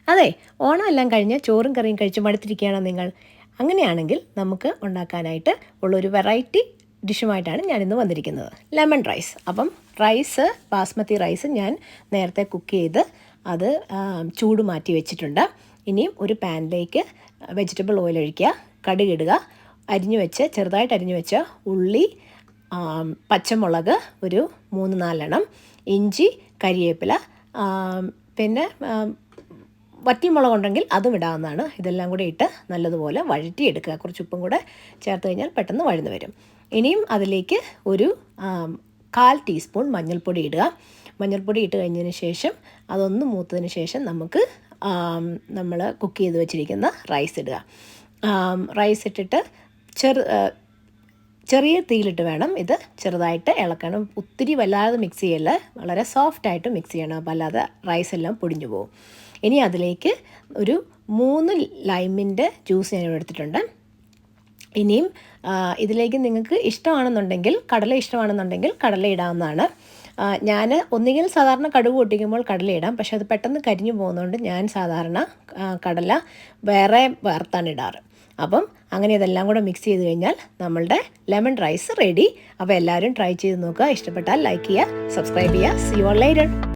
അതെ, ഓണം എല്ലാം കഴിഞ്ഞ് ചോറും കറിയും കഴിച്ച് മടുത്തിരിക്കുകയാണോ നിങ്ങൾ? അങ്ങനെയാണെങ്കിൽ നമുക്ക് ഉണ്ടാക്കാനായിട്ട് ഉള്ളൊരു വെറൈറ്റി ഡിഷുമായിട്ടാണ് ഞാനിന്ന് വന്നിരിക്കുന്നത്. Lemon rice. അപ്പം ബാസ്മതി റൈസ് ഞാൻ നേരത്തെ കുക്ക് ചെയ്ത് അത് ചൂട് മാറ്റി വെച്ചിട്ടുണ്ട്. ഇനിയും ഒരു പാനിലേക്ക് വെജിറ്റബിൾ ഓയിൽ ഒഴിക്കുക, കടുകിടുക, ചെറുതായിട്ട് അരിഞ്ഞു വെച്ച ഉള്ളി, പച്ചമുളക് ഒരു 3-4 എണ്ണം, ഇഞ്ചി, കരിവേപ്പില, പിന്നെ വറ്റൽമുളകുണ്ടെങ്കിൽ അതും ഇടാവുന്നതാണ്. ഇതെല്ലാം കൂടി ഇട്ട് നല്ലതുപോലെ വഴറ്റിയെടുക്കുക. കുറച്ച് ഉപ്പും കൂടെ ചേർത്ത് കഴിഞ്ഞാൽ പെട്ടെന്ന് വഴന്ന് വരും. ഇനിയും അതിലേക്ക് ഒരു 1/4 ടീസ്പൂൺ മഞ്ഞൾപ്പൊടി ഇടുക. മഞ്ഞൾപ്പൊടി ഇട്ട് കഴിഞ്ഞതിന് ശേഷം അതൊന്ന് മൂത്തതിന് ശേഷം നമുക്ക് നമ്മൾ കുക്ക് ചെയ്ത് വെച്ചിരിക്കുന്ന റൈസ് ഇടുക. റൈസ് ഇട്ടിട്ട് ചെറിയ തീയിലിട്ട് വേണം ഇത് ചെറുതായിട്ട് ഇളക്കണം. ഒത്തിരി വല്ലാതെ മിക്സ് ചെയ്യല്ല, വളരെ സോഫ്റ്റായിട്ട് മിക്സ് ചെയ്യണം. അപ്പോൾ അല്ലാതെ റൈസെല്ലാം പൊടിഞ്ഞു പോകും. ഇനി അതിലേക്ക് ഒരു 3 ലൈമിൻ്റെ ജ്യൂസ് ഞാൻ എടുത്തിട്ടുണ്ട്. ഇനിയും ഇതിലേക്ക് നിങ്ങൾക്ക് ഇഷ്ടമാണെന്നുണ്ടെങ്കിൽ കടല ഇടാവുന്നതാണ്. ഞാൻ ഒന്നുകിൽ സാധാരണ കടുക് പൊട്ടിക്കുമ്പോൾ കടല ഇടാം, പക്ഷേ അത് പെട്ടെന്ന് കരിഞ്ഞു പോകുന്നതുകൊണ്ട് ഞാൻ സാധാരണ കടല വേറെ വറുത്താണ് ഇടാറ്. അപ്പം അങ്ങനെ ഇതെല്ലാം കൂടെ മിക്സ് ചെയ്ത് കഴിഞ്ഞാൽ നമ്മളുടെ ലെമൺ റൈസ് റെഡി. അപ്പോൾ എല്ലാവരും ട്രൈ ചെയ്ത് നോക്കുക. ഇഷ്ടപ്പെട്ടാൽ ലൈക്ക് ചെയ്യുക, സബ്സ്ക്രൈബ് ചെയ്യുക. See you all later.